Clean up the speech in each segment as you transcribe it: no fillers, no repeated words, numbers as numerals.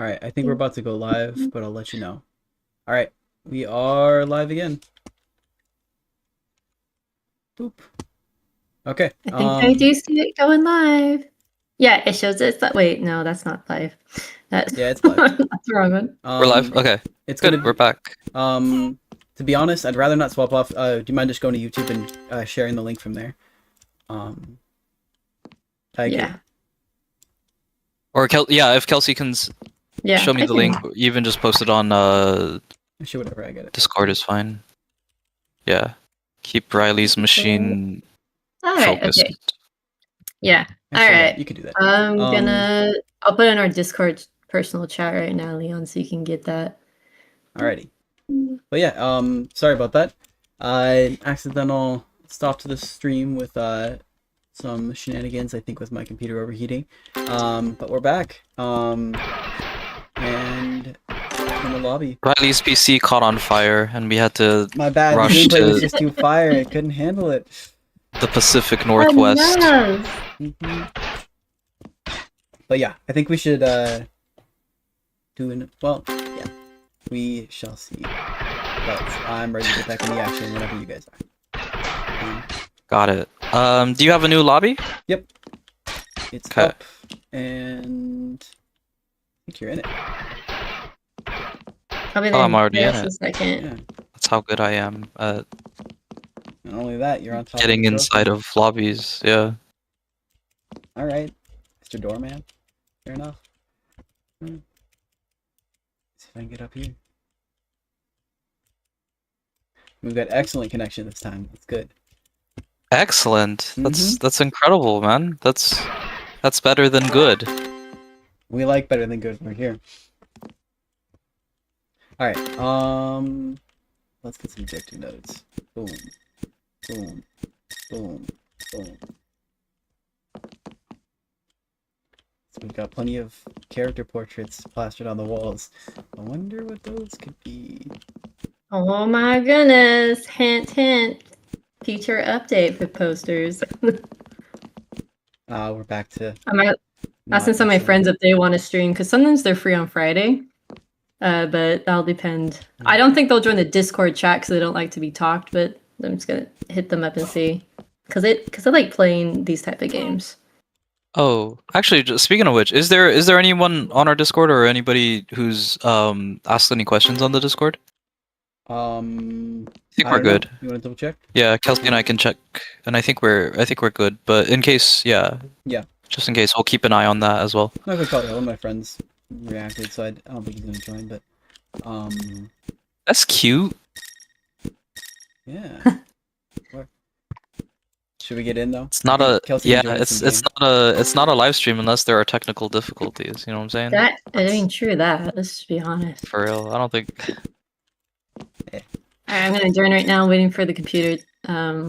Alright, I think we're about to go live, but I'll let you know. Alright, we are live again. Boop. Okay. I think I do see it going live. Yeah, it shows it's that. Wait, no, that's not live. That's Yeah, it's live. that's the wrong one. We're live? Okay. It's Good, gonna we're back. To be honest, I'd rather not swap off. Do you mind just going to YouTube and sharing the link from there? Yeah. Or if Kelsey can show me the link, even just post it on Sure, whatever, I get it. Discord is fine. Yeah. Keep Riley's machine focused. Okay. Yeah. Actually, Alright. you can do that. I'll put it in our Discord personal chat right now, Leon, so you can get that. Alrighty. But yeah, sorry about that. Accidental stop to the stream with some shenanigans, I think, with my computer overheating. But we're back. And in the lobby. Riley's PC caught on fire, and we had to My bad. rush The gameplay was to just too fire. It couldn't handle it. the Pacific Northwest. Oh, But yeah, I think we should well, yeah, we shall see. But I'm ready to get back in the action whenever you guys are. Got it. Do you have a new lobby? Yep. It's up, and I think you're in it. I'm already in it. Yeah. That's how good I am at Not only that, you're on top getting of the inside of lobbies. Yeah. Alright, Mr. Doorman. Fair enough. See if I can get up here. We've got excellent connection this time. That's good. Excellent. That's incredible, man. That's better than good. We like better than good. We're here. Alright, let's get some objective notes. Boom. Boom. Boom. Boom. So we've got plenty of character portraits plastered on the walls. I wonder what those could be. Oh my goodness. Hint, hint. Future update for posters. We're back to... I'm asking some of my friends if they want to stream, because sometimes they're free on Friday. But that'll depend. I don't think they'll join the Discord chat because they don't like to be talked, but I'm just gonna hit them up and see. Because I like playing these type of games. Oh, actually, just speaking of which, is there anyone on our Discord or anybody who's asked any questions on the Discord? I think we're good. You want to double check? Yeah, Kelsey and I can check, and I think we're good. But in case, yeah, just in case, we'll keep an eye on that as well. I'm not gonna call it. One of my friends reacted, so I don't think he's gonna join. But that's cute. Yeah. Should we get in though? It's not a Kelsey it's not a live stream unless there are technical difficulties. You know what I'm saying? That true. That let's just be honest. For real, I don't think. Alright, I'm gonna join right now, waiting for the computer. There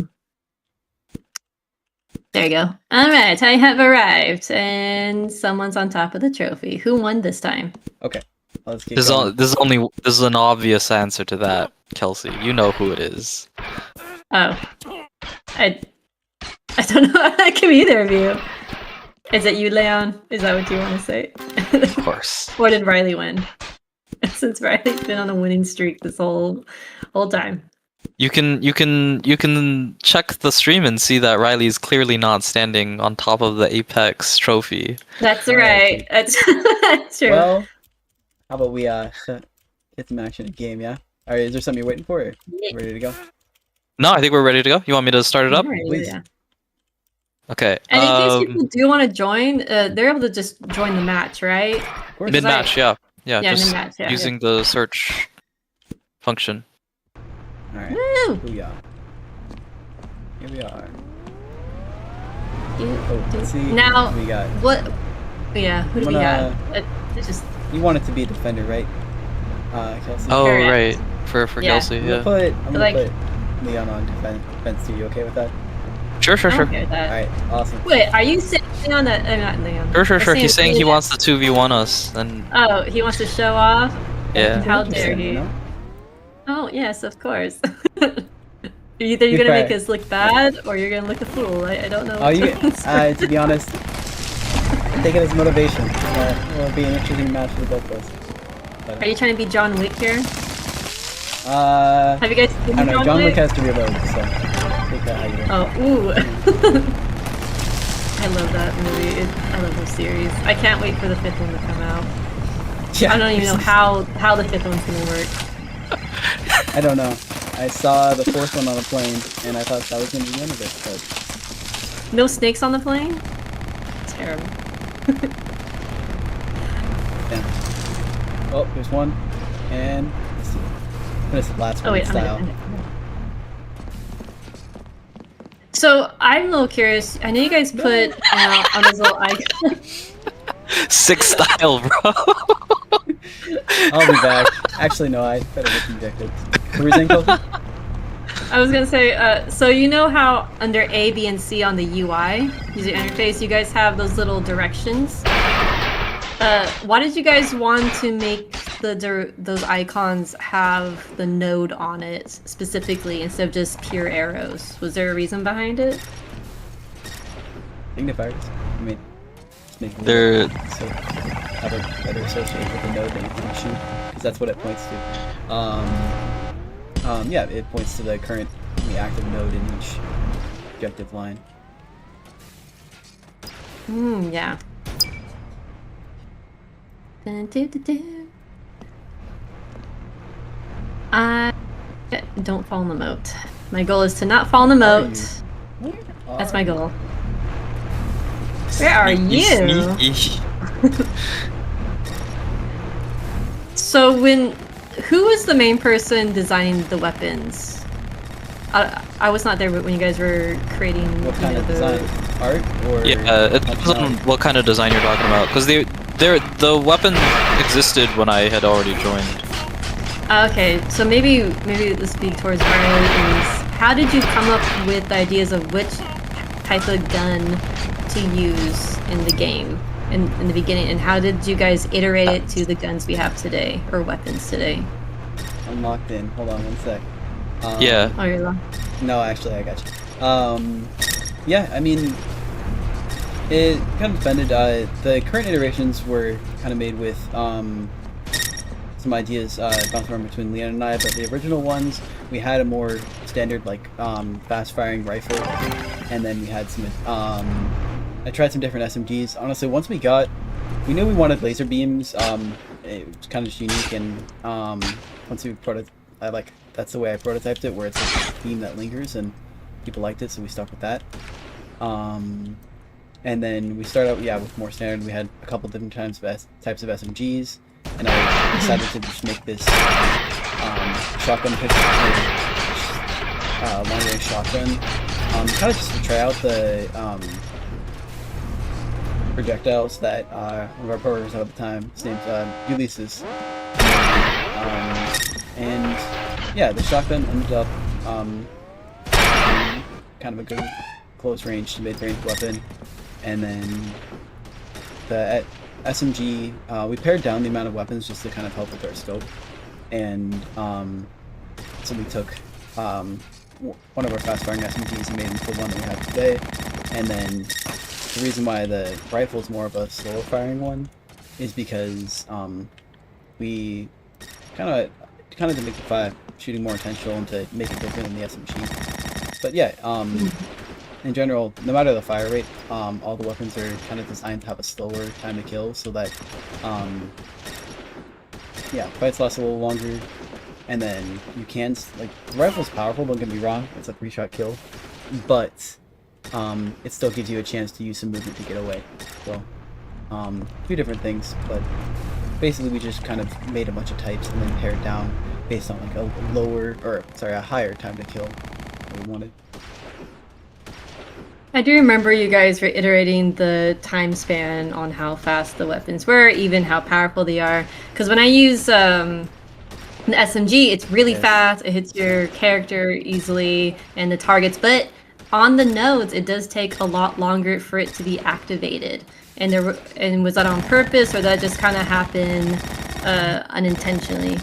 you go. Alright, I have arrived, and someone's on top of the trophy. Who won this time? Okay. Let's keep This is an obvious answer to that, Kelsey. You know who it is. Oh. I don't know. That could be either of you. Is it you, Leon? Is that what you want to say? Of course. Or did Riley win? Since Riley's been on a winning streak this whole time. You can check the stream and see that Riley is clearly not standing on top of the Apex trophy. That's right. That's true. Well, how about we get some action in game, yeah? Alright, is there something you're waiting for? Or ready to go? No, I think we're ready to go. You want me to start it up? Please. Yeah. Okay. And in case people do want to join, they're able to just join the match, right? Mid-match, yeah, just mid-match, yeah. using the search function. Alright. Booyah. Here we are. Let's see Now, who we got. what? Yeah, who do we got? You want it to be a defender, right? Kelsey? Oh, Correct. right. For Kelsey, I'm yeah. gonna put Leon on defense too. You okay with that? Sure. Alright, awesome. Wait, are you saying Leon that? Not Leon. Sure. He's saying he wants to 2v1 us, and Oh, he wants to show off? yeah. How dare he? You know? Oh, yes, of course. Either you're gonna make us look bad, or you're gonna look a fool. I don't know. Oh, to be honest, take it as motivation. It'll be an interesting match for both of us. But, Are you trying to be John Wick here? have you guys seen I don't know. John John Wick Wick? has to reload, so take that how you will. Oh, ooh. I love that movie. I love this series. I can't wait for the 5th one to come out. Yeah, I don't even know how the 5th one's gonna work. I don't know. I saw the 4th one on a plane, and I thought that was going to be the end of it, but... No snakes on the plane? Terrible. Yeah. Oh, there's one. And... let's see. Finish the last one Oh wait, in I'm style. gonna. So I'm a little curious. I know you guys put on this little icon. Sick style, bro. I'll be back. Actually, no, I better get injected. What were you saying, Kofi? I was gonna say, so you know how under A, B, and C on the UI, user interface, you guys have those little directions? Why did you guys want to make those icons have the node on it specifically instead of just pure arrows? Was there a reason behind it? Signifiers. I mean, just make They're- so have a better association with the node that you can shoot, because that's what it points to. Yeah, it points to the currently active node in each objective line. Yeah. Dun, dun, dun, dun. I don't fall in the moat. My goal is to not fall in the Where are moat. you? That's my goal. Where are you? Sneaky. So who was the main person designing the weapons? I was not there when you guys were creating. What kind of design? Art or? Yeah, it depends on what kind of design you're talking about. Because the weapon existed when I had already joined. Okay, so maybe the speak towards Riley is how did you come up with ideas of which type of gun to use in the game in the beginning, and how did you guys iterate it to the guns we have today or weapons today? I'm locked in. Hold on one sec. Yeah. Oh, you're lost. No, actually, I got you. Yeah, I mean, it kind of depended. The current iterations were kind of made with some ideas bouncing around between Leon and I, but the original ones, we had a more standard, like, fast-firing rifle, and then we had some, I tried some different SMGs. Honestly, once we knew we wanted laser beams, it was kind of just unique, and once we that's the way I prototyped it, where it's a beam that lingers, and people liked it, so we stuck with that. And then we started out, with more standard. We had a couple different types of SMGs, and I decided to just make this shotgun pistol, long-range shotgun, kind of just to try out the projectiles that one of our programmers at the time, his name's Ulysses, and yeah, the shotgun ended up kind of a good close-range to mid-range weapon, and then the SMG, we pared down the amount of weapons just to kind of help with our scope, and so we took one of our fast-firing SMGs and made it into the one that we have today, and then the reason why the rifle is more of a slower-firing one is because we kind of to make the shooting more intentional and to make it different in the SMG. But yeah, in general, no matter the fire rate, all the weapons are kind of designed to have a slower time to kill, so that fights last a little longer, and then you can, like, the rifle's powerful, don't get me wrong, it's a 3-shot kill, but it still gives you a chance to use some movement to get away. So, a few different things, but basically we just kind of made a bunch of types and then pared down based on like a higher time to kill that we wanted. I do remember you guys were iterating the time span on how fast the weapons were, even how powerful they are. Because when I use the SMG, it's really fast, it hits your character easily and the targets, but on the nodes, it does take a lot longer for it to be activated. And was that on purpose, or that just kind of happened unintentionally?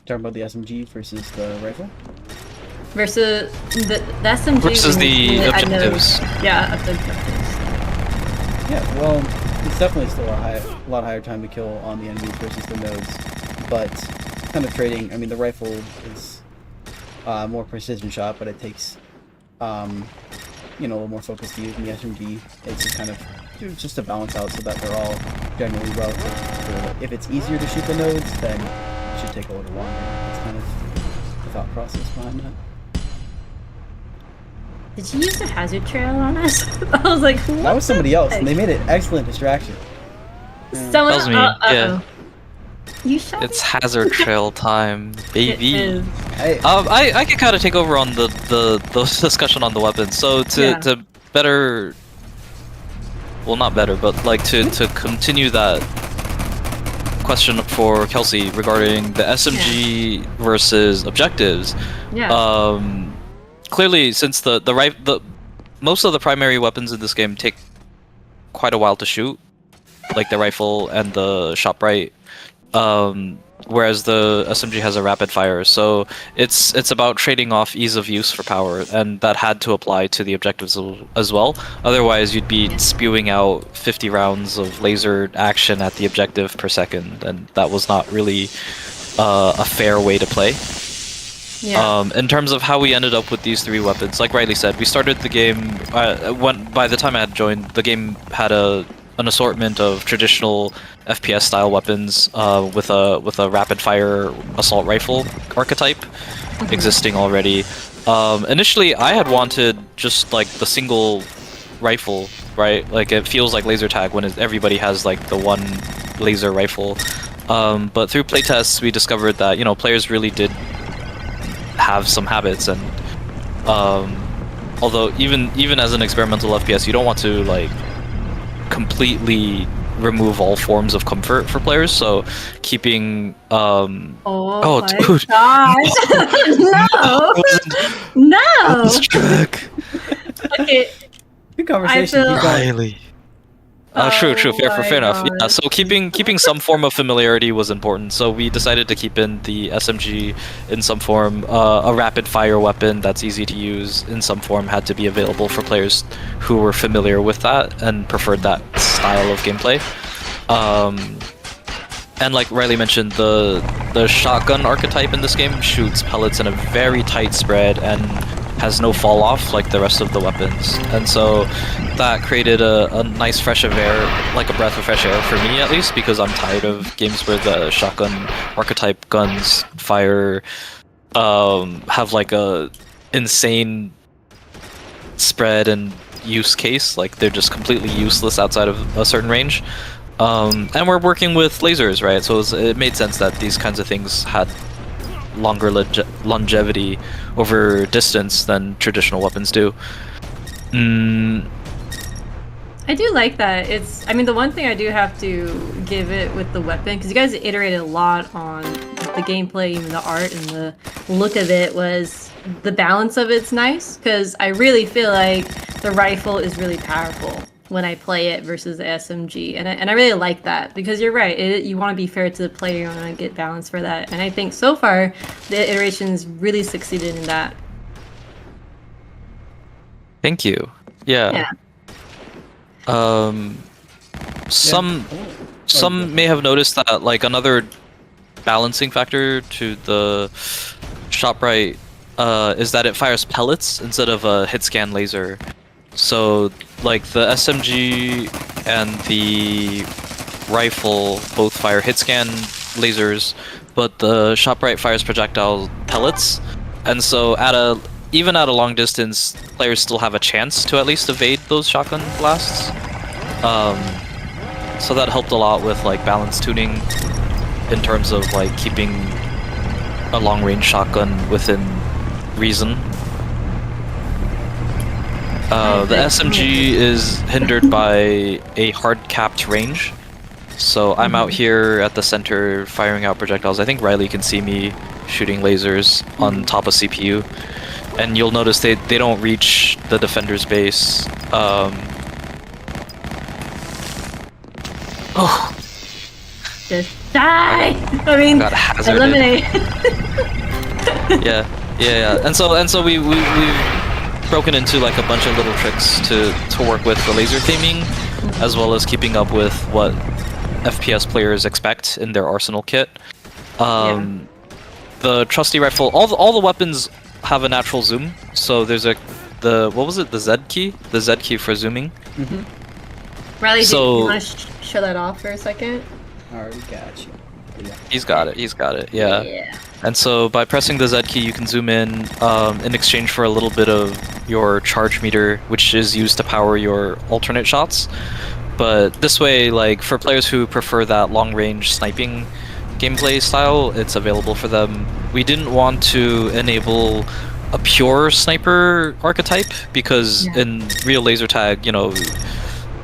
Talking about the SMG versus the rifle? Versus the SMG Versus the at objectives. nodes. Yeah, of the objectives. Yeah, well, it's definitely still a lot higher time to kill on the enemies versus the nodes, but penetrating, I mean, the rifle is more precision shot, but it takes, a little more focus to use. In the SMG, it's just kind of just to balance out so that they're all generally relative. So if it's easier to shoot the nodes, then it should take a little longer. That's kind of the thought process behind that. Did you use the hazard trail on us? I was like, what? That was somebody else, and they made an excellent distraction. Someone, That was me, yeah. You shot It's me? hazard trail time, baby. It is. I can kind of take over on the discussion on the weapons. So to better, well, not better, but like to continue that question for Kelsey regarding the SMG versus objectives. Yeah. Clearly, since the most of the primary weapons in this game take quite a while to shoot, like the rifle and the ShotBrite. Whereas the SMG has a rapid fire, so it's about trading off ease of use for power, and that had to apply to the objectives as well. Otherwise, you'd be spewing out 50 rounds of laser action at the objective per second, and that was not really a fair way to play. Yeah. In terms of how we ended up with these three weapons, like Riley said, we started the game. By the time I had joined, the game had an assortment of traditional FPS style weapons with a rapid fire assault rifle archetype existing already. Initially, I had wanted just like the single rifle, right? Like it feels like laser tag when everybody has like the one laser rifle. But through playtests, we discovered that players really did have some habits, and although even as an experimental FPS, you don't want to like completely remove all forms of comfort for players, so keeping Oh my dude. gosh. No. Track. Okay. Good conversation. I feel- Keep going. Riley. True, fair my enough. Yeah, God. so keeping some form of familiarity was important. So we decided to keep in the SMG in some form. A rapid fire weapon that's easy to use in some form had to be available for players who were familiar with that and preferred that style of gameplay. And like Riley mentioned, the shotgun archetype in this game shoots pellets in a very tight spread and has no fall off like the rest of the weapons, and so that created a nice fresh of air, like a breath of fresh air for me at least, because I'm tired of games where the shotgun archetype guns fire have like a insane spread and use case, like they're just completely useless outside of a certain range. And we're working with lasers, right? So it made sense that these kinds of things had longer longevity over distance than traditional weapons do. I do like that. I mean, the one thing I do have to give it with the weapon, because you guys iterated a lot on the gameplay, even the art and the look of it, was the balance of it's nice, because I really feel like the rifle is really powerful when I play it versus the SMG, and I really like that, because you're right, you want to be fair to the player, you want to get balance for that, and I think so far the iterations really succeeded in that. Thank you. Yeah. Some may have noticed that like another balancing factor to the ShotBrite is that it fires pellets instead of a hit scan laser. So like the SMG and the rifle both fire hit scan lasers, but the ShotBrite fires projectile pellets, and so even at a long distance, players still have a chance to at least evade those shotgun blasts. So that helped a lot with like balance tuning in terms of like keeping a long range shotgun within reason. The SMG is hindered by a hard-capped range, so I'm out here at the center firing out projectiles. I think Riley can see me shooting lasers on top of CPU, and you'll notice they don't reach the defender's base. Just die! I mean, Got hazarded. eliminate. Yeah. And so we've broken into like a bunch of little tricks to work with the laser theming. as well as keeping up with what FPS players expect in their arsenal kit. The trusty rifle, all the weapons have a natural zoom. So there's what was it? The Z key? The Z key for zooming. Riley, do So- you want to show that off for a second? Already got you. Yeah. He's got it. Yeah. And so by pressing the Z key, you can zoom in exchange for a little bit of your charge meter, which is used to power your alternate shots. But this way, like for players who prefer that long-range sniping gameplay style, it's available for them. We didn't want to enable a pure sniper archetype because in real laser tag,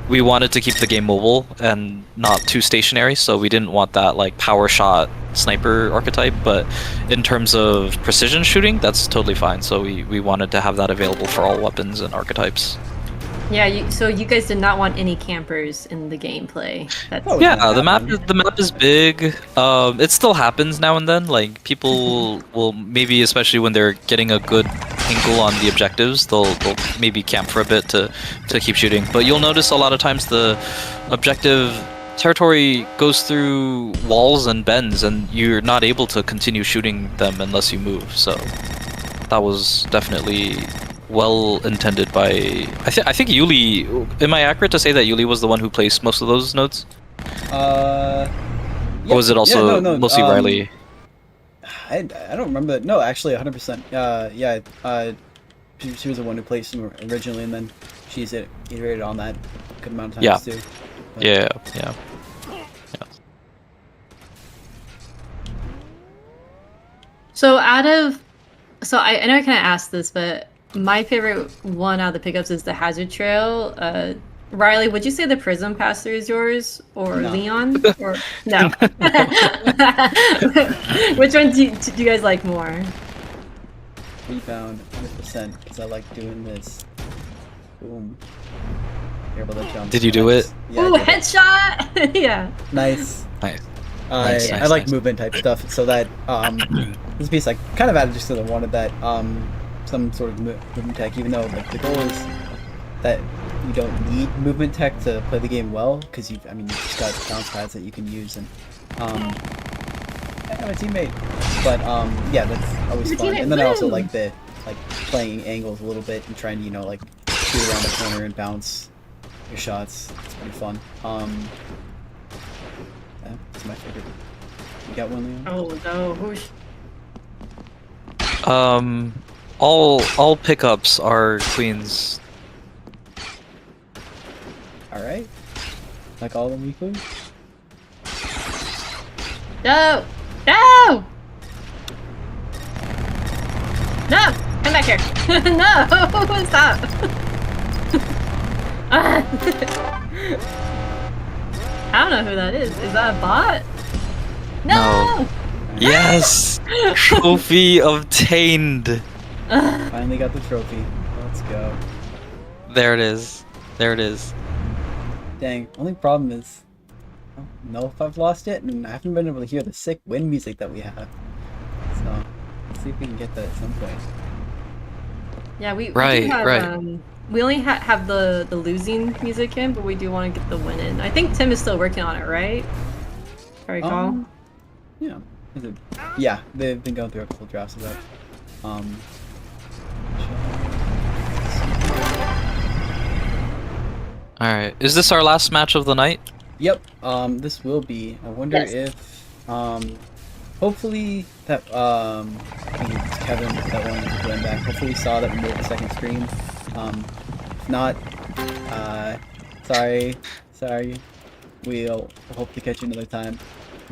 we wanted to keep the game mobile and not too stationary, so we didn't want that like power shot sniper archetype. But in terms of precision shooting, that's totally fine. So we wanted to have that available for all weapons and archetypes. Yeah, so you guys did not want any campers in the gameplay. That's Yeah, the map is big. It still happens now and then. Like people will maybe, especially when they're getting a good angle on the objectives, they'll maybe camp for a bit to keep shooting. But you'll notice a lot of times the objective territory goes through walls and bends, and you're not able to continue shooting them unless you move. So that was definitely well intended by I think Yuli. Am I accurate to say that Yuli was the one who placed most of those nodes? Or was it also mostly Riley? I don't remember. No, actually, 100%. She was the one who placed them originally, and then she's iterated on that a good amount of times too. But... Yeah. So I know I kind of asked this, but my favorite one out of the pickups is the Hazard Trail. Riley, would you say the Prism Pass-Through is yours, or No. Leon, or no? Which one do you guys like more? Rebound 100% because I like doing this. Boom. You're able to jump. Did you do it? Yeah. Ooh, I did it. headshot! Yeah. Nice. Nice. I like movement type stuff, so that this piece I kind of added just because I wanted that some sort of movement tech, even though like the goal is that you don't need movement tech to play the game well, because you've just got bounce pads that you can use, and I'm a teammate. But yeah, that's always fun. And then I also like the playing angles a little bit and trying to like shoot around the corner and bounce your shots. It's pretty fun. Yeah, that's my favorite. You got one, Leon? Oh no, whoosh. All pickups are queens. All right. Like all of them equally? No! No! No! Come back here! No! Stop! I don't know who that is. Is that a bot? No! Yes! Trophy obtained! Finally got the trophy. Let's go. There it is. There it is. Dang. Only problem is, I don't know if I've lost it, and I haven't been able to hear the sick wind music that we have. So, let's see if we can get that at some point. Yeah, we Right, do have, right. we only have the losing music in, but we do want to get the win in. I think Tim is still working on it, right? If I recall. Yeah. Is it? Yeah, they've been going through a couple drafts of that. Alright. Is this our last match of the night? Yep. This will be. I wonder Yes. if, hopefully that, I think it's Kevin that wanted to join back. Hopefully saw that we made the second stream. If not, sorry. We'll hope to catch you another time.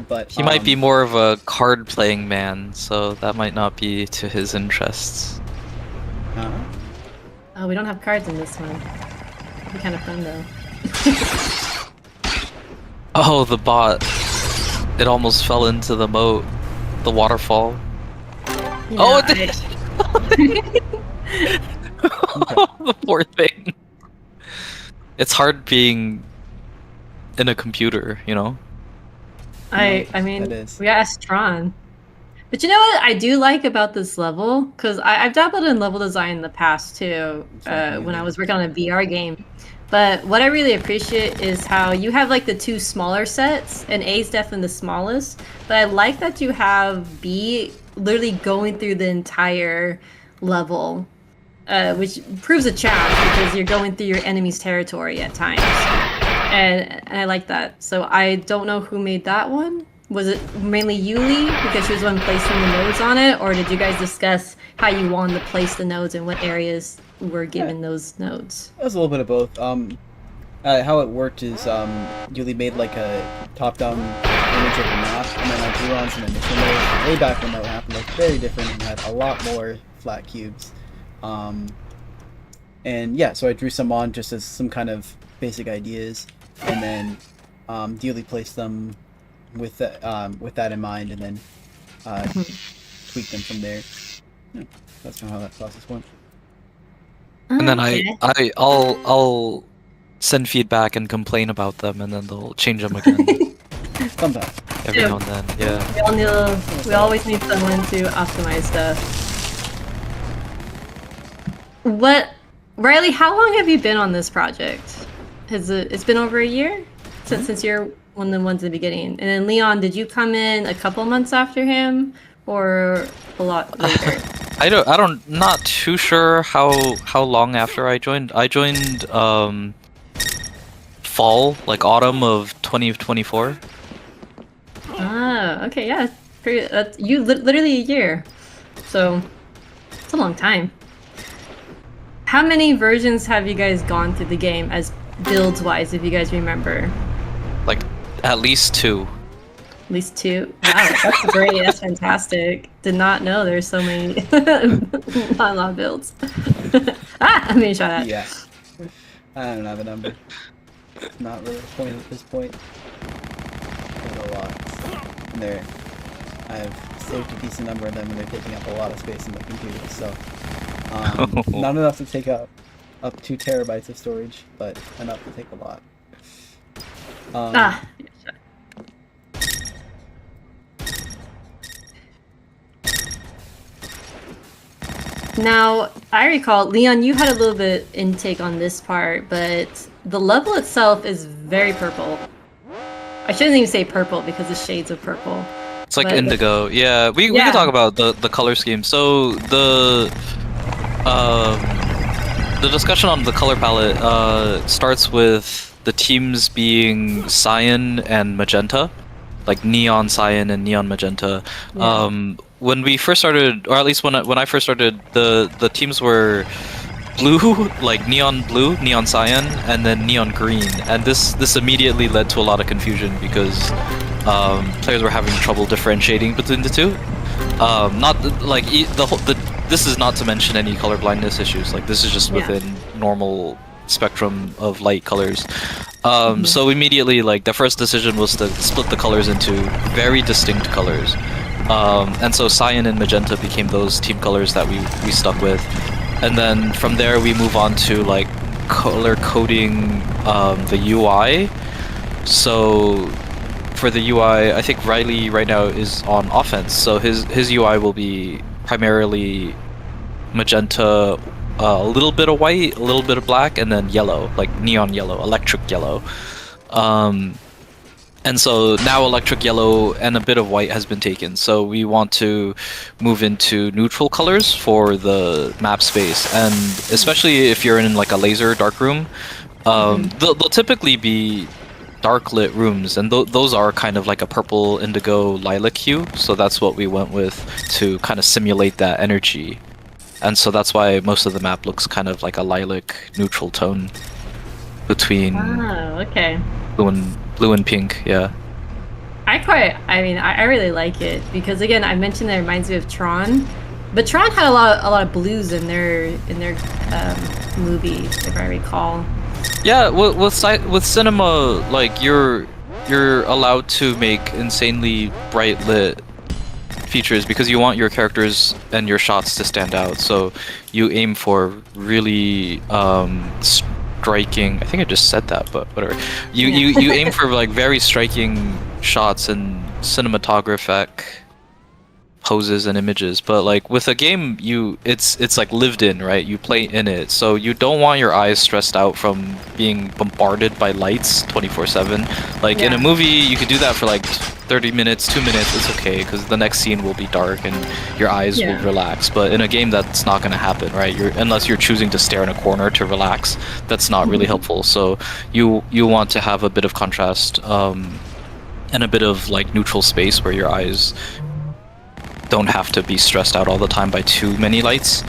But He might be more of a card-playing man, so that might not be to his interests. Oh, we don't have cards in this one. It'd be kind of fun though. Oh, the bot. It almost fell into the moat. The waterfall. Oh, it did! The poor thing. It's hard being in a computer, you know? I That mean, is. we asked Tron. But you know what I do like about this level? Because I've dabbled in level design in the past too, when I was working on a VR game. But what I really appreciate is how you have like the two smaller sets, and A is definitely the smallest. But I like that you have B literally going through the entire level, which proves a challenge because you're going through your enemy's territory at times. And I like that. So I don't know who made that one. Was it mainly Yuli because she was the one placing the nodes on it, or did you guys discuss how you wanted to place the nodes and what areas were given those nodes? It was a little bit of both. How it worked is Yuli made like a top-down image of the map, and then I drew on some initial nodes way back when that happened, like very different and had a lot more flat cubes. And yeah, so I drew some on just as some kind of basic ideas, and then Yuli placed them with that in mind, and then tweak them from there. Yeah, that's kind of how that process went. And then I'll send feedback and complain about them, and then they'll change them again. Sometimes. Every now and then, yeah. We always need someone to optimize stuff. Riley, how long have you been on this project? It's been over a year since you're one of the ones in the beginning. And then Leon, did you come in a couple months after him, or a lot later? Not too sure how long after I joined. I joined fall, like autumn of 2024. Ah, okay, yeah. Literally a year. So it's a long time. How many versions have you guys gone through the game as builds wise, if you guys remember? Like at least 2. At least 2? Wow, that's great. That's fantastic. Did not know there's so many not a lot of builds. I'm being shot at. Yeah. I don't have a number. It's not really a point at this point. There's a lot. And I've saved a decent number of them, and they're taking up a lot of space in my computer, so not enough to take up 2 terabytes of storage, but enough to take a lot. Now, I recall, Leon, you had a little bit intake on this part, but the level itself is very purple. I shouldn't even say purple because it's shades of purple. It's like indigo. Yeah, we can talk about the color scheme. So the discussion on the color palette starts with the teams being cyan and magenta, like neon cyan and neon magenta. Yeah. When we first started, or at least when I first started, the teams were blue, like neon blue, neon cyan, and then neon green. And this immediately led to a lot of confusion because players were having trouble differentiating between the two. This is not to mention any color blindness issues. Like this is just within normal spectrum of light colors. So immediately, like the first decision was to split the colors into very distinct colors. And so cyan and magenta became those team colors that we stuck with. And then from there we move on to like color coding the UI. So for the UI, I think Riley right now is on offense. So his UI will be primarily magenta, a little bit of white, a little bit of black, and then yellow, like neon yellow, electric yellow. And so now electric yellow and a bit of white has been taken. So we want to move into neutral colors for the map space. And especially if you're in like a laser dark room, they'll typically be dark lit rooms. And those are kind of like a purple, indigo, lilac hue. So that's what we went with to kind of simulate that energy. And so that's why most of the map looks kind of like a lilac neutral tone between blue and pink, yeah. I really like it because again, I mentioned that it reminds me of Tron, but Tron had a lot of blues in their movie, if I recall. Yeah, with cinema, like you're allowed to make insanely bright lit features because you want your characters and your shots to stand out. So you aim for really striking. I think I just said that, but whatever. You aim for like very striking shots and cinematographic poses and images, but like with a game, it's like lived in, right? You play in it, so you don't want your eyes stressed out from being bombarded by lights 24/7. Like in a Yeah. movie, you could do that for like 30 minutes, 2 minutes, it's okay, because the next scene will be dark and your eyes will Yeah. relax. But in a game, that's not going to happen, right? Unless you're choosing to stare in a corner to relax, that's not really helpful. So you want to have a bit of contrast, and a bit of like neutral space where your eyes don't have to be stressed out all the time by too many lights.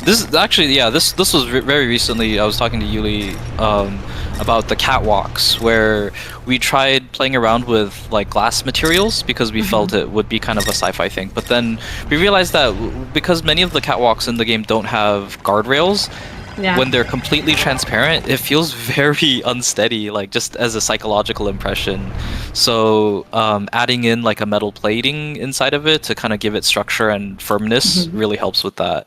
This was very recently. I was talking to Yuli about the catwalks, where we tried playing around with like glass materials because we felt it would be kind of a sci-fi thing. But then we realized that because many of the catwalks in the game don't have guardrails, when they're completely transparent, it feels very unsteady, like just as a psychological impression. So adding in like a metal plating inside of it to kind of give it structure and firmness really helps with that.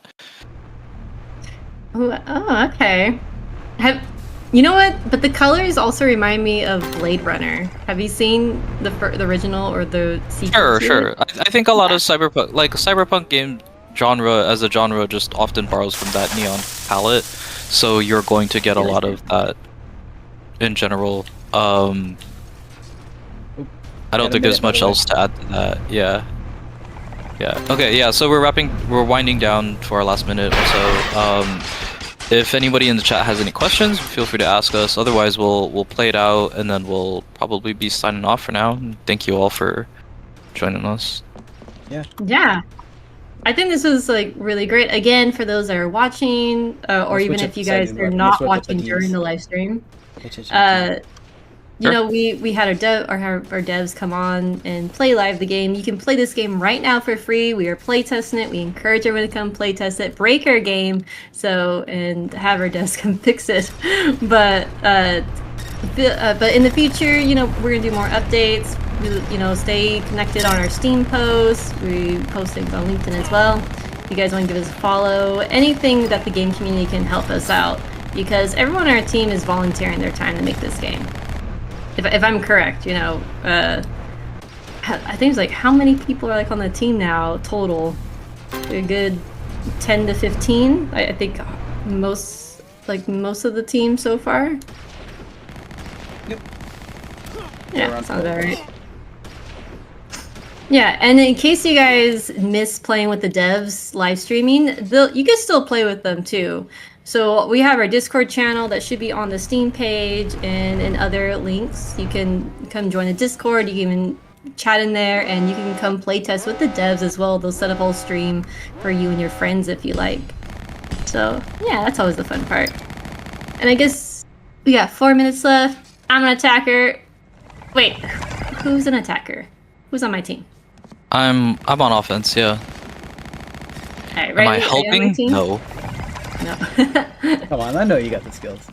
Oh, okay. You know what? But the colors also remind me of Blade Runner. Have you seen the original or the sequel? Sure. I think a lot of cyberpunk game genre as a genre just often borrows from that neon palette, so you're going to get a lot of that in general. I don't think there's much else to add to that. Yeah. Okay, yeah, so we're winding down to our last minute or so. If anybody in the chat has any questions, feel free to ask us. Otherwise, we'll play it out, and then we'll probably be signing off for now. Thank you all for joining us. Yeah. I think this was like really great. Again, for those that are watching, or even if you guys are not watching during the live stream, you know, we had our devs come on and play live the game. You can play this game right now for free. We are playtesting it. We encourage everyone to come playtest it, break our game, and have our devs come fix it. But in the future, you know, we're gonna do more updates. You know, stay connected on our Steam posts. We post things on LinkedIn as well. If you guys want to give us a follow, anything that the game community can help us out, because everyone on our team is volunteering their time to make this game. If I'm correct, you know, I think it's like, how many people are like on the team now total? A good 10 to 15. I think most of the team so far. Yep. Yeah, sounds about right. Yeah, and in case you guys miss playing with the devs live streaming, you can still play with them too. So we have our Discord channel that should be on the Steam page and in other links. You can come join the Discord, you can even chat in there, and you can come play test with the devs as well. They'll set up a whole stream for you and your friends if you like. So yeah, that's always the fun part. And I guess we got 4 minutes left. I'm an attacker. Wait, who's an attacker? Who's on my team? I'm on offense, yeah. Alright, Am I helping? No. No. Come on, I know you got the skills.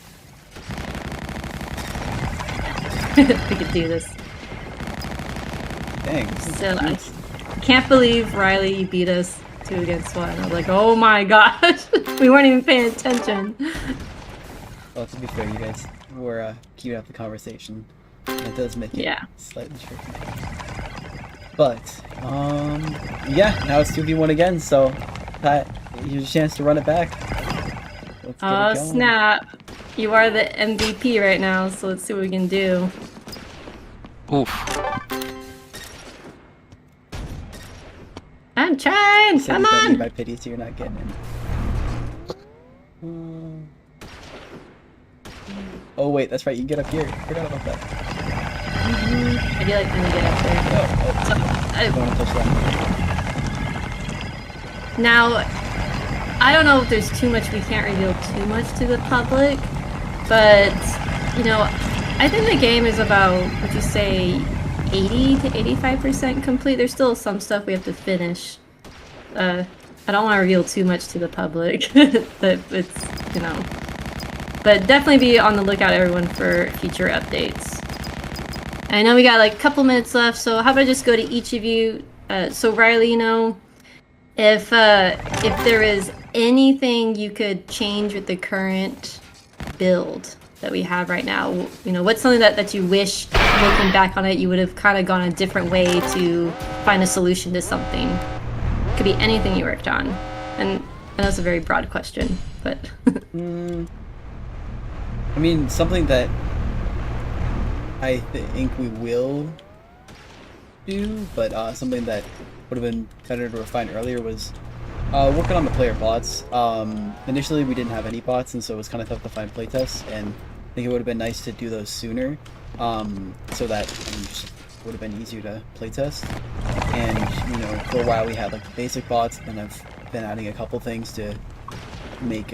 We could do this. Thanks. So I can't believe Riley, you beat us 2 against 1. I was like, oh my gosh, we weren't even paying attention. Well, to be fair, you guys were keeping up the conversation. And it does make it slightly tricky. But, yeah, now it's 2v1 again, so Pat, here's a chance to run it back. Let's get it going. Snap. You are the MVP right now, so let's see what we can do. Oof. I'm trying! Come on! My pity, so you're not getting it. Oh wait, that's right, you get up here. Forgot about that. I feel like I'm gonna get up there. I don't want to touch that. Now, I don't know if there's too much, we can't reveal too much to the public, but, you know, I think the game is about, would you say, 80 to 85% complete. There's still some stuff we have to finish. I don't want to reveal too much to the public, but it's, you know, but definitely be on the lookout, everyone, for future updates. I know we got like a couple minutes left, so how about I just go to each of you? So Riley, you know, if there is anything you could change with the current build, that we have right now? You know, what's something that you wish, looking back on it, you would have kind of gone a different way to find a solution to something? Could be anything you worked on. And I know it's a very broad question, but... I mean, something that I think we will do, but something that would have been better to refine earlier was working on the player bots. Initially, we didn't have any bots, and so it was kind of tough to find playtests, and I think it would have been nice to do those sooner, so that just would have been easier to playtest. And, you know, for a while we had like the basic bots, and I've been adding a couple things to make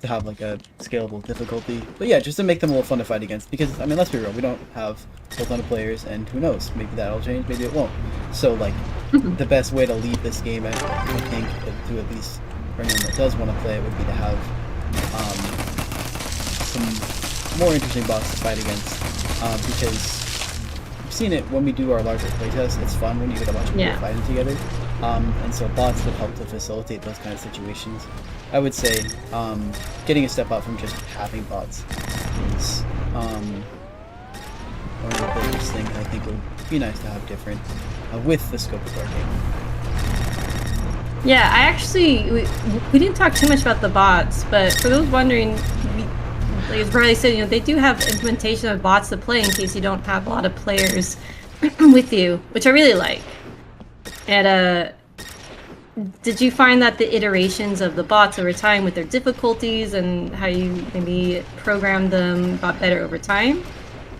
to have like a scalable difficulty. But yeah, just to make them a little fun to fight against, because I mean, let's be real, we don't have a ton of players, and who knows, maybe that'll change, maybe it won't. So like the best way to leave this game, I think, to at least for anyone that does want to play it, would be to have some more interesting bots to fight against, because we've seen it when we do our larger playtests. It's fun when you get a bunch of people fighting together, and so bots would help to facilitate those kind of situations. I would say getting a step up from just having bots is one of the biggest things I think would be nice to have different with the scope of our game. Yeah, I actually, we didn't talk too much about the bots, but for those wondering, like as Bradley said, you know, they do have implementation of bots to play in case you don't have a lot of players with you, which I really like. And did you find that the iterations of the bots over time with their difficulties and how you maybe programmed them got better over time?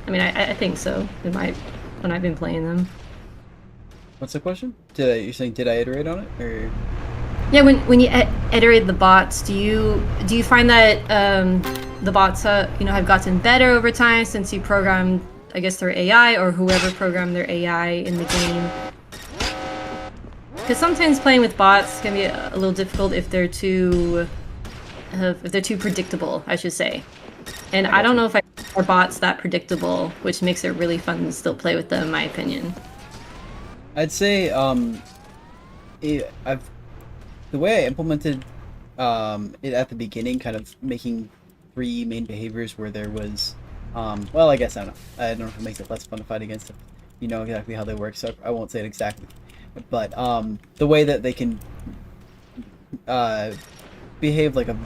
I mean, I think so, when I've been playing them. What's the question? You're saying did I iterate on it, or? Yeah, when you iterate the bots, do you find that the bots you know, have gotten better over time since you programmed, I guess, their AI, or whoever programmed their AI in the game? Because sometimes playing with bots can be a little difficult if they're too predictable, I should say. And I don't know if our bots that predictable, which makes it really fun to still play with them, in my opinion. I'd say the way I implemented it at the beginning, kind of making 3 main behaviors where there was, well, I guess I don't know if it makes it less fun to fight against it. You know exactly how they work, so I won't say it exactly. But the way that they can behave like a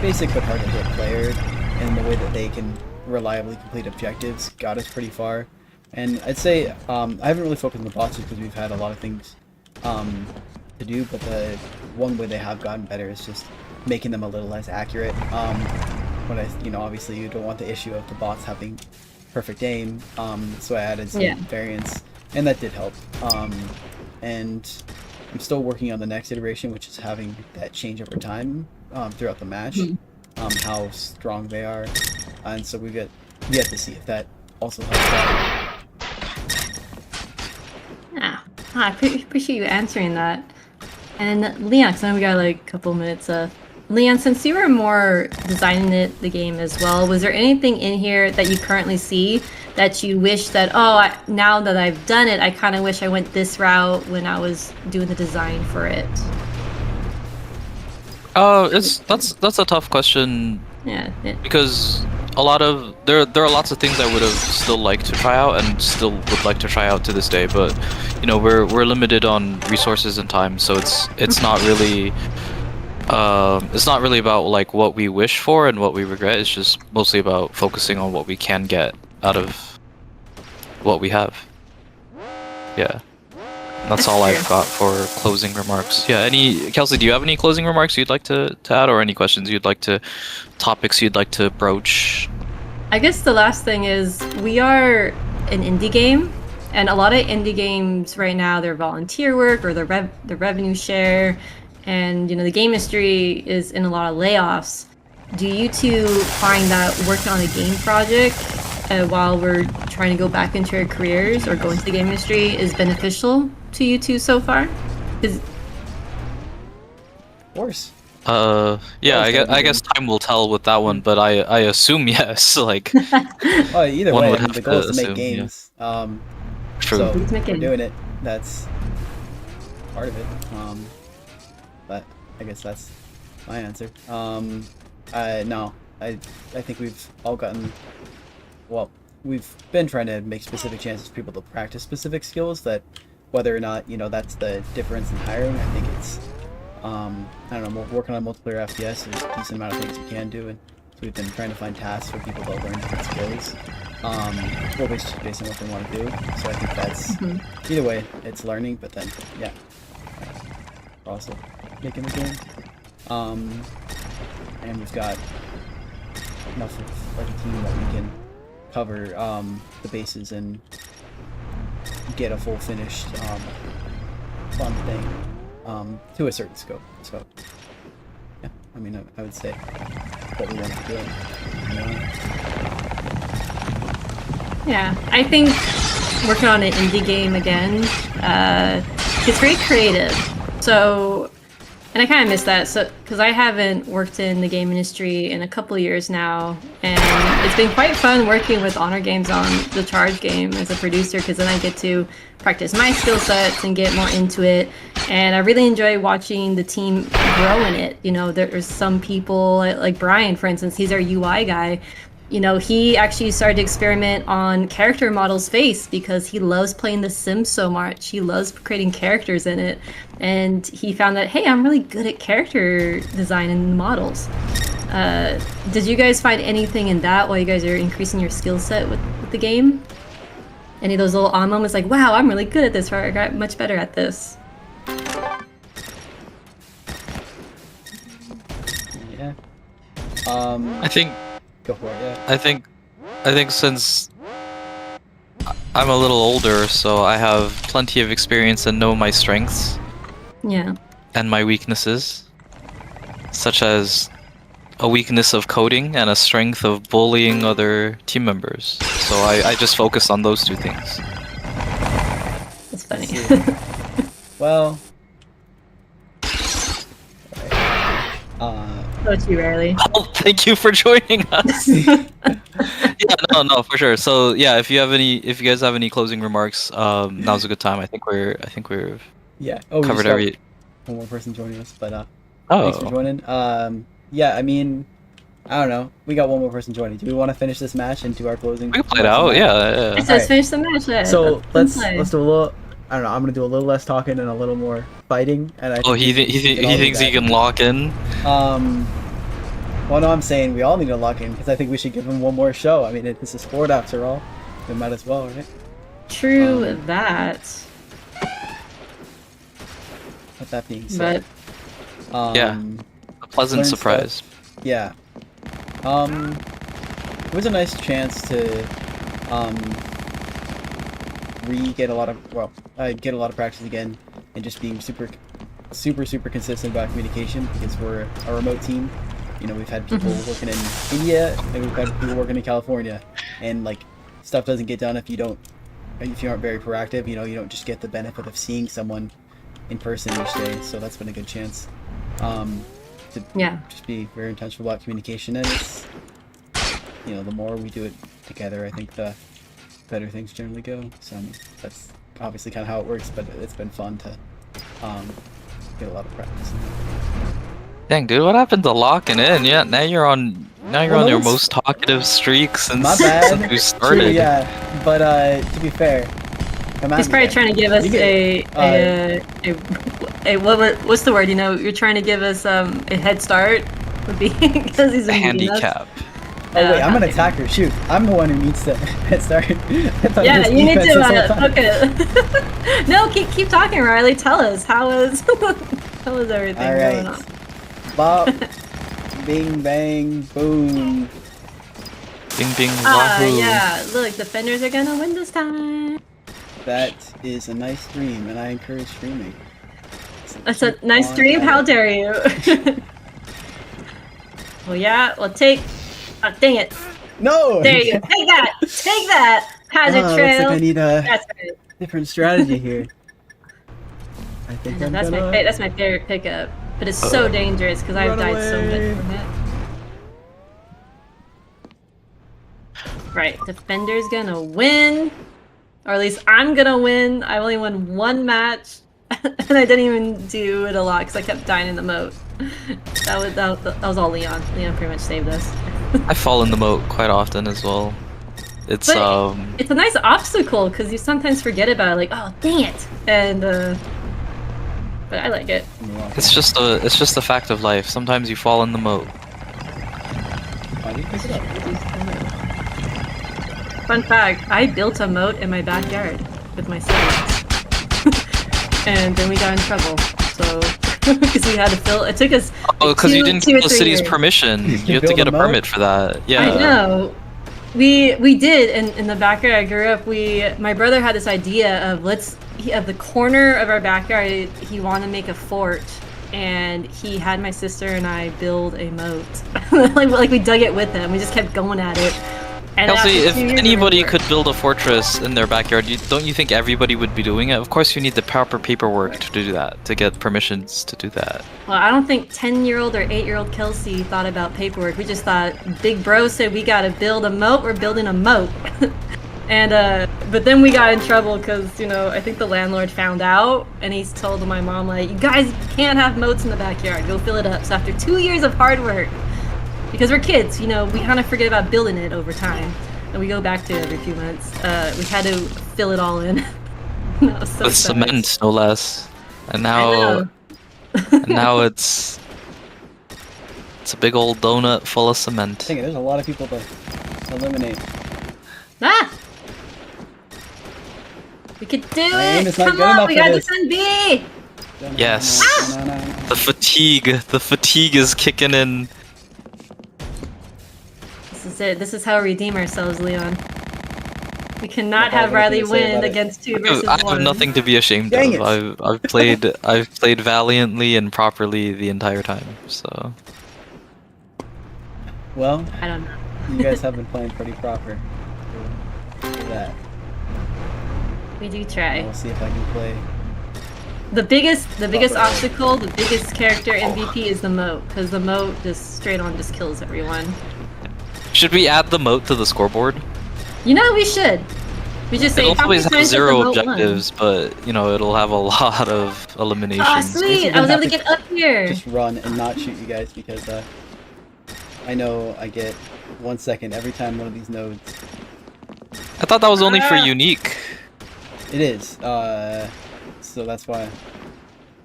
basic but hard to hit player, and the way that they can reliably complete objectives got us pretty far. And I'd say I haven't really focused on the bots because we've had a lot of things to do, but the one way they have gotten better is just making them a little less accurate. But you know, obviously you don't want the issue of the bots having perfect aim, so I added some variants, and that did help. And I'm still working on the next iteration, which is having that change over time throughout the match, how strong they are, and so we yet to see if that also helps out. Yeah, I appreciate you answering that. And Leon, because I know we got like a couple minutes. Leon, since you were more designing the game as well, was there anything in here that you currently see that you wish that, now that I've done it, I kind of wish I went this route when I was doing the design for it? That's a tough question. Yeah. Because there are lots of things I would have still liked to try out and still would like to try out to this day, but you know, we're limited on resources and time, so it's not really about like what we wish for and what we regret. It's just mostly about focusing on what we can get out of what we have. Yeah. That's all I've got for closing remarks. Yeah, Kelsey, do you have any closing remarks you'd like to add, or any questions topics you'd like to broach? I guess the last thing is, we are an indie game, and a lot of indie games right now, they're volunteer work or they're revenue share, and you know, the game industry is in a lot of layoffs. Do you two find that working on a game project while we're trying to go back into our careers or go into the game industry is beneficial to you two so far? Of course. Yeah, I guess time will tell with that one, but I assume yes. Like, either way, I mean, the goal is to make games. Yeah. True. So we're doing it. That's part of it. But I guess that's my answer. No, I think we've all gotten, well, we've been trying to make specific chances for people to practice specific skills that, whether or not, you know, that's the difference in hiring, I think it's, I don't know, working on multiplayer FPS, there's a decent amount of things you can do, and so we've been trying to find tasks for people to learn different skills, well, based on what they want to do, so I think that's, either way, it's learning, but then, yeah, we're also making the game, and we've got enough of, like, a team that we can cover, the bases and get a full finished, fun thing, to a certain scope, so, yeah, I mean, I would say what we want to do. Yeah, I think working on an indie game again, it's very creative. So, and I kind of miss that. So, because I haven't worked in the game industry in a couple of years now, and it's been quite fun working with Honor Games on the Charge game as a producer, because then I get to practice my skill sets and get more into it. And I really enjoy watching the team grow in it. You know, there's some people like Brian, for instance, he's our UI guy. You know, he actually started to experiment on character models' face because he loves playing The Sims so much. He loves creating characters in it. And he found that, hey, I'm really good at character design and models. Did you guys find anything in that while you guys are increasing your skill set with the game? Any of those little moments like, wow, I'm really good at this, or I got much better at this? Yeah. I think Go for it, yeah. I think since I'm a little older, so I have plenty of experience and know my strengths Yeah. and my weaknesses, such as a weakness of coding and a strength of bullying other team members. So I just focus on those two things. That's funny. Well, So too rarely. Oh, thank you for joining us. Yeah, no, for sure. So yeah, if you guys have any closing remarks, now's a good time. I think we've yeah. Oh, we covered just got every. one more person joining us, but Oh, thanks for joining. Yeah, I mean, I don't know. We got one more person joining. Do we want to finish this match and do our closing? we can play it out. Yeah. It says Alright. finish the match. Yeah. So let's play. do a little. I don't know. I'm gonna do a little less talking and a little more fighting. And I Oh, think we can all do thinks he that. can lock in. Well, no, I'm saying we all need to lock in because I think we should give him one more show. I mean, it's a sport after all. We might as well, right? True that. With that being said, Yeah. A pleasant learn surprise. yeah. It was a nice chance to get a lot of practice again and just being super consistent about communication because we're a remote team. You know, we've had people working in India and we've had people working in California, and like stuff doesn't get done if you aren't very proactive. You know, you don't just get the benefit of seeing someone in person each day. So that's been a good chance to just be very intentional about communication, and it's, you know, the more we do it together, I think the better things generally go. So I mean, that's obviously kind of how it works, but it's been fun to get a lot of practice. Dang, dude, what happened to locking in? Yeah, now you're on your it's- most talkative streak since My bad. since we started. True, yeah, but to be fair, come at He's me probably then. trying to give us You what's the word? You know, you're trying to give us a head start. Would be because he's A been beating us. handicap. Oh wait, I'm an okay. attacker. Shoot, I'm the one who needs to head start. I thought it Yeah, was you need defense this whole to. time. Okay. No, keep talking, Riley. Tell us how is everything All going right. on? Bop, bing, bang, boom. Bing bing wahoo. Yeah. Look, defenders are gonna win this time. That is a nice stream, and I encourage streaming. That's a nice on stream. at How it. dare you? Well, yeah. Well, take. Oh, dang it. No! There you go. Take that. Take that. Hazard Looks trail. like I need a That's right. different strategy here. I think No, I'm that's gonna... that's my favorite pickup, but it's so dangerous because I've Run died so away. much from it. Right, defender's gonna win, or at least I'm gonna win. I only won one match, and I didn't even do it a lot because I kept dying in the moat. That was all Leon. Leon pretty much saved us. I fall in the moat quite often as well. It's But it's a nice obstacle because you sometimes forget about it, like, oh dang it, and but I like it. it's just a fact of life. Sometimes you fall in the moat. Why did you pick it up? Fun fact: I built a moat in my backyard with my siblings, and then we got in trouble. So because we had to fill, it took us. Oh, because you didn't get the 3 city's years. permission. You have to build get a a moat? permit for that. Yeah. I know. We did, and in the backyard I grew up, my brother had this idea of at the corner of our backyard, he wanted to make a fort, and he had my sister and I build a moat. like we dug it with him. We just kept going at it. And Kelsey, after if 2 years, anybody we were- could build a fortress in their backyard, don't you think everybody would be doing it? Of course, you need the proper paperwork to do that, to get permissions to do that. Well, I don't think 10-year-old or 8-year-old Kelsey thought about paperwork. We just thought, Big Bro said we gotta build a moat, we're building a moat. And but then we got in trouble because, you know, I think the landlord found out, and he's told my mom, like, you guys can't have moats in the backyard, go fill it up. So after 2 years of hard work, because we're kids, you know, we kind of forget about building it over time, and we go back to it every few months. We had to fill it all in. That was so With sad. cement, no less. And I now, know. and now it's a big old donut full of cement. Dang it, there's a lot of people to eliminate. Ah! We could do My aim it! is not Come good on, enough we for gotta this. defend B! Yes. No, no, no. The fatigue is kicking in. This is it. This is how we redeem ourselves, Leon. We cannot That's all have I got Riley to say win about it. against 2 versus I 1. have nothing to be ashamed Dang of. I've played valiantly and properly the entire time. So Well, I don't know. you guys have been playing pretty proper for that. We do try. We'll see if I can play. The biggest Proper. obstacle, the biggest character MVP is the moat, because the moat just straight on just kills everyone. should we add the moat to the scoreboard? You know, we should. We just say It'll how many always have times has the 0 moat won? objectives, but you know it'll have a lot of eliminations. Oh, sweet! I was able to get up here. Just run and not shoot you guys because I know I get 1 second every time one of these nodes. I thought that was only for Ah. unique. It is. So that's why I'm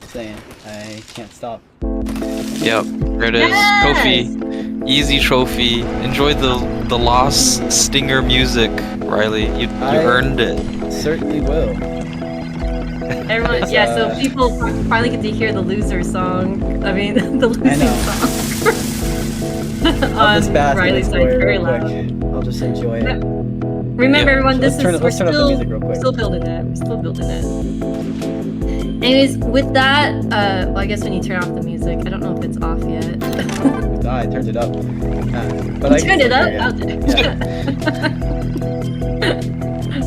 saying I can't stop. Yep, there it is. Yes! Trophy, easy trophy. Enjoy the lost stinger music, Riley. You I- earned it. Certainly will. Everyone, It's, yeah. So people finally get to hear the loser song. I mean, the losing know. song. I'll just On bask in Riley's this side, glory very real loud. quick. I'll just enjoy it. Remember, Yeah. everyone, Let's this turn is it- let's turn up the music real quick. still building it. We're still building it. Anyways, with that, well, I guess when you turn off the music, I don't know if it's off yet. I turned it up. But I You turned it up?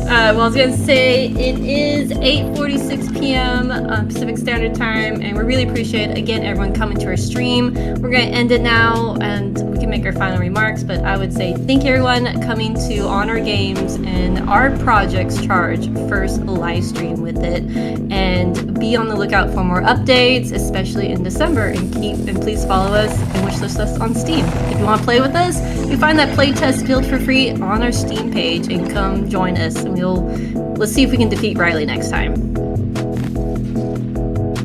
Well, I was gonna say it is 8:46 p.m. Pacific Standard Time, and we really appreciate again everyone coming to our stream. We're gonna end it now, and we can make our final remarks. But I would say thank you everyone coming to Honor Games and our project's charge first live stream with it, and be on the lookout for more updates, especially in December. And please follow us and wishlist us on Steam. If you want to play with us, you find that playtest build for free on our Steam page, and come join us. And let's see if we can defeat Riley next time.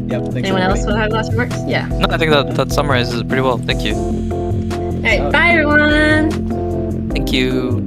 Yep. Thanks, Anyone else everybody. want to have last remarks? Yeah. No, I think that summarizes it pretty well. Thank you. All right. Bye, everyone. Thank you.